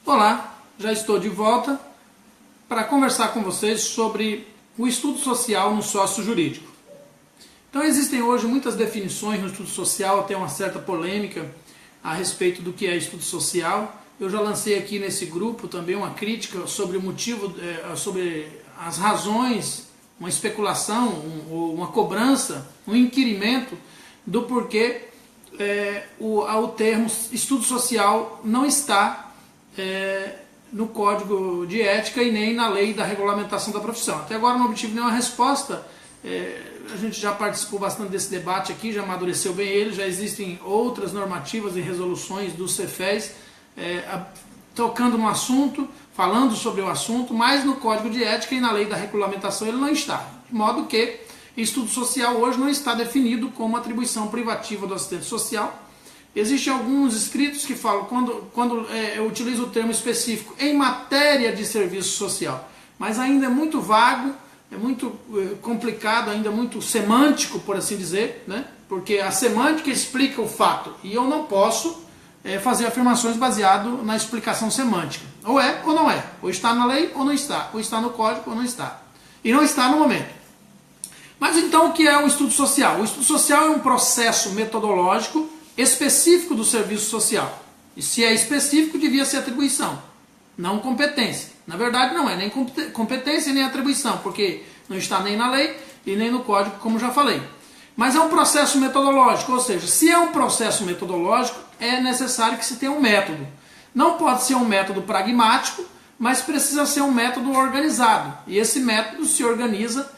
Olá, já estou de volta para conversar com vocês sobre o estudo social no sócio jurídico. Então existem hoje muitas definições no estudo social, até uma certa polêmica a respeito do que é estudo social. Eu já lancei aqui nesse grupo também uma crítica sobre o motivo, sobre as razões, uma especulação, uma cobrança, um inquirimento do porquê o termo estudo social não está no Código de Ética e nem na lei da regulamentação da profissão. Até agora não obtive nenhuma resposta. A gente já participou bastante desse debate aqui, já amadureceu bem ele, já existem outras normativas e resoluções do Cefes tocando no assunto, falando sobre o assunto, mas no Código de Ética e na lei da regulamentação ele não está. De modo que estudo social hoje não está definido como atribuição privativa do assistente social. Existem alguns escritos que falam, quando eu utilizo o termo específico, em matéria de serviço social, mas ainda é muito vago, é muito complicado, ainda muito semântico, por assim dizer, né? Porque a semântica explica o fato, e eu não posso fazer afirmações baseado na explicação semântica. Ou é ou não é, ou está na lei ou não está, ou está no código ou não está. E não está no momento. Mas então o que é um estudo social? O estudo social é um processo metodológico específico do serviço social. E se é específico, devia ser atribuição, não competência. Na verdade não é nem competência nem atribuição, porque não está nem na lei e nem no código, como já falei. Mas é um processo metodológico, ou seja, se é um processo metodológico, é necessário que se tenha um método. Não pode ser um método pragmático, mas precisa ser um método organizado. E esse método se organiza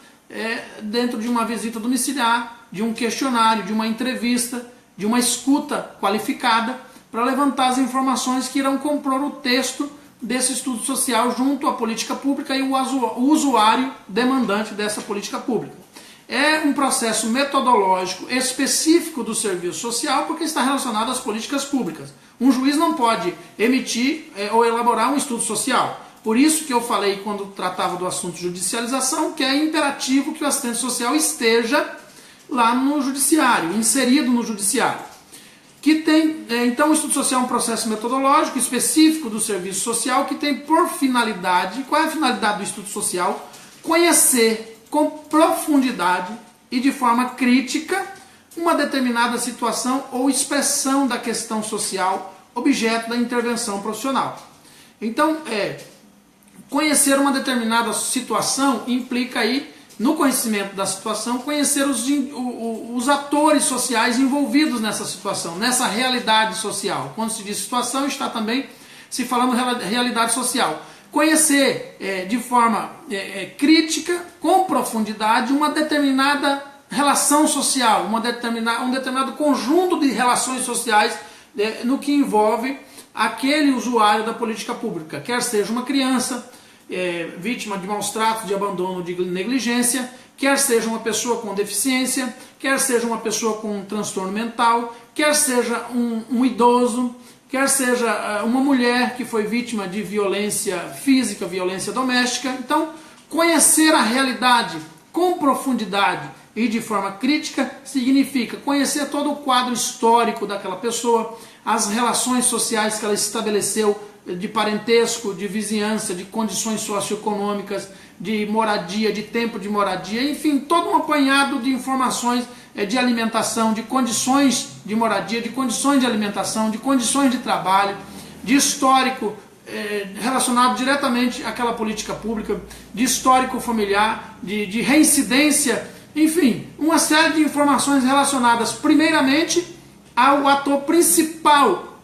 dentro de uma visita domiciliar, de um questionário, de uma entrevista, de uma escuta qualificada, para levantar as informações que irão compor o texto desse estudo social junto à política pública e o usuário demandante dessa política pública. É um processo metodológico específico do serviço social porque está relacionado às políticas públicas. Um juiz não pode emitir ou elaborar um estudo social. Por isso que eu falei quando tratava do assunto judicialização, que é imperativo que o assistente social esteja lá no judiciário, inserido no judiciário. Então o estudo social é um processo metodológico específico do serviço social que tem por finalidade, qual é a finalidade do estudo social? Conhecer com profundidade e de forma crítica uma determinada situação ou expressão da questão social, objeto da intervenção profissional. Então, conhecer uma determinada situação implica aí, no conhecimento da situação, conhecer os atores sociais envolvidos nessa situação, nessa realidade social. Quando se diz situação, está também se falando realidade social. Conhecer de forma crítica, com profundidade, uma determinada relação social, um determinado conjunto de relações sociais no que envolve aquele usuário da política pública, quer seja uma criança, vítima de maus tratos, de abandono, de negligência, quer seja uma pessoa com deficiência, quer seja uma pessoa com um transtorno mental, quer seja um idoso, quer seja uma mulher que foi vítima de violência física, violência doméstica. Então, conhecer a realidade com profundidade e de forma crítica significa conhecer todo o quadro histórico daquela pessoa, as relações sociais que ela estabeleceu, de parentesco, de vizinhança, de condições socioeconômicas, de moradia, de tempo de moradia, enfim, todo um apanhado de informações de alimentação, de condições de moradia, de condições de alimentação, de condições de trabalho, de histórico relacionado diretamente àquela política pública, de histórico familiar, de reincidência, enfim, uma série de informações relacionadas primeiramente ao ator principal,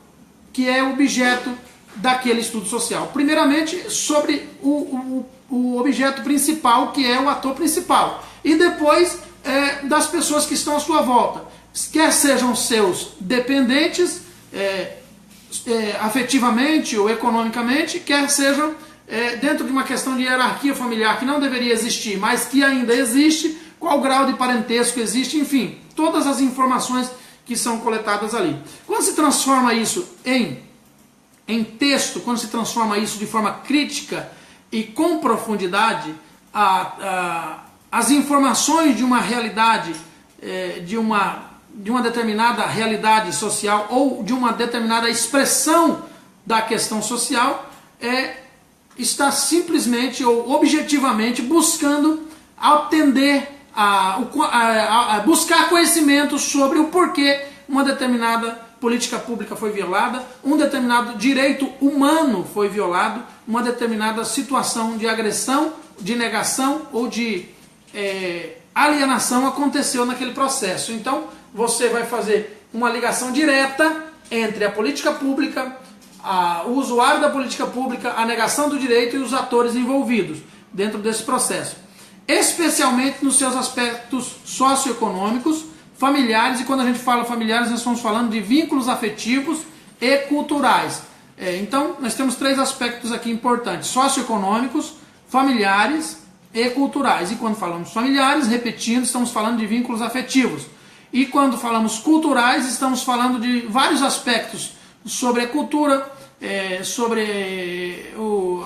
que é o objeto daquele estudo social. Primeiramente sobre o objeto principal, que é o ator principal, e depois das pessoas que estão à sua volta, quer sejam seus dependentes afetivamente ou economicamente, quer sejam dentro de uma questão de hierarquia familiar que não deveria existir, mas que ainda existe, qual grau de parentesco existe, enfim, todas as informações que são coletadas ali. Quando se transforma isso em texto, quando se transforma isso de forma crítica e com profundidade, as informações de uma realidade, de uma determinada realidade social ou de uma determinada expressão da questão social, está simplesmente ou objetivamente buscando atender buscar conhecimento sobre o porquê uma determinada política pública foi violada, um determinado direito humano foi violado, uma determinada situação de agressão, de negação ou de alienação aconteceu naquele processo. Então você vai fazer uma ligação direta entre a política pública, o usuário da política pública, a negação do direito e os atores envolvidos dentro desse processo. Especialmente nos seus aspectos socioeconômicos, familiares, e quando a gente fala familiares, nós estamos falando de vínculos afetivos e culturais. Então, nós temos 3 aspectos aqui importantes: socioeconômicos, familiares e culturais. E quando falamos familiares, repetindo, estamos falando de vínculos afetivos. E quando falamos culturais, estamos falando de vários aspectos sobre a cultura, sobre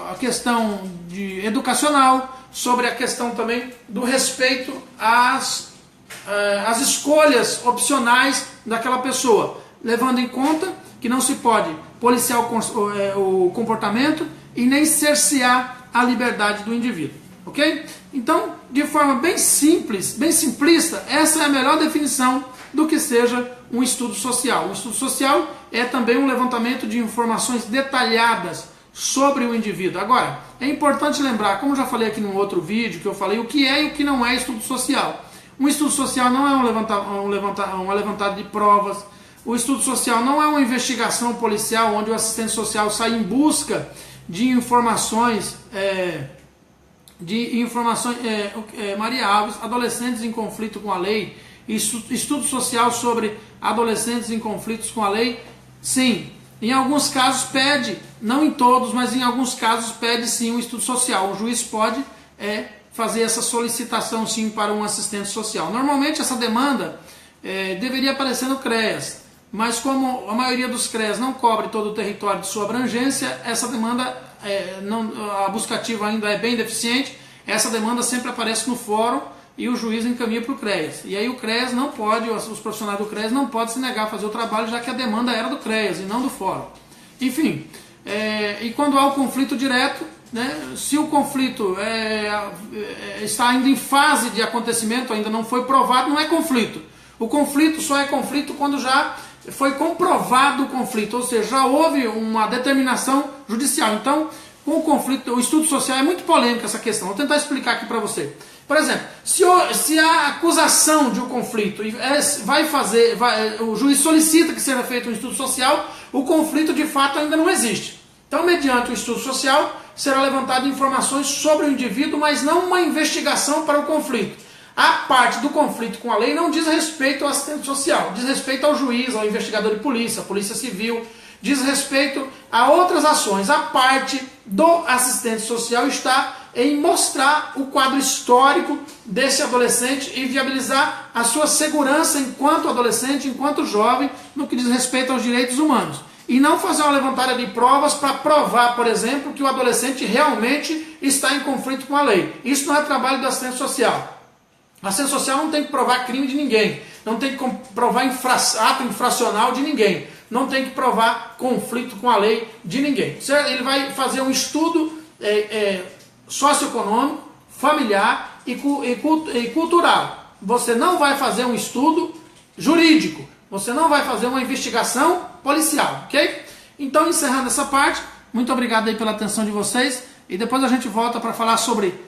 a questão educacional, sobre a questão também do respeito às escolhas opcionais daquela pessoa, levando em conta que não se pode policiar o comportamento e nem cercear a liberdade do indivíduo, ok? Então, de forma bem simples, bem simplista, essa é a melhor definição do que seja um estudo social. Um estudo social é também um levantamento de informações detalhadas sobre o indivíduo. Agora, é importante lembrar, como eu já falei aqui num outro vídeo, que eu falei o que é e o que não é estudo social. Um estudo social não é uma levantada de provas. O estudo social não é uma investigação policial onde o assistente social sai em busca de informações, Maria Alves, adolescentes em conflito com a lei, estudo social sobre adolescentes em conflitos com a lei. Sim, em alguns casos pede, não em todos, mas em alguns casos pede sim um estudo social. O juiz pode fazer essa solicitação sim para um assistente social. Normalmente essa demanda deveria aparecer no CREAS, mas como a maioria dos CREAS não cobre todo o território de sua abrangência, essa demanda, a buscativa ainda é bem deficiente, essa demanda sempre aparece no fórum e o juiz encaminha para o CREAS. E aí o CREAS não pode, os profissionais do CREAS não podem se negar a fazer o trabalho, já que a demanda era do CREAS e não do fórum. Enfim, e quando há o conflito direto, né, se o conflito está ainda em fase de acontecimento, ainda não foi provado, não é conflito. O conflito só é conflito quando já foi comprovado o conflito, ou seja, já houve uma determinação judicial. Então, com o conflito, o estudo social é muito polêmico essa questão. Vou tentar explicar aqui para você. Por exemplo, se a acusação de um conflito o juiz solicita que seja feito um estudo social, o conflito de fato ainda não existe. Então, mediante o estudo social, será levantado informações sobre o indivíduo, mas não uma investigação para o conflito. A parte do conflito com a lei não diz respeito ao assistente social, diz respeito ao juiz, ao investigador de polícia, polícia civil, diz respeito a outras ações. A parte do assistente social está em mostrar o quadro histórico desse adolescente e viabilizar a sua segurança enquanto adolescente, enquanto jovem, no que diz respeito aos direitos humanos. E não fazer uma levantada de provas para provar, por exemplo, que o adolescente realmente está em conflito com a lei. Isso não é trabalho do assistente social. O assistente social não tem que provar crime de ninguém, não tem que provar ato infracional de ninguém, não tem que provar conflito com a lei de ninguém. Ele vai fazer um estudo socioeconômico, familiar e cultural. Você não vai fazer um estudo jurídico, você não vai fazer uma investigação policial, ok? Então, encerrando essa parte, muito obrigado aí pela atenção de vocês e depois a gente volta para falar sobre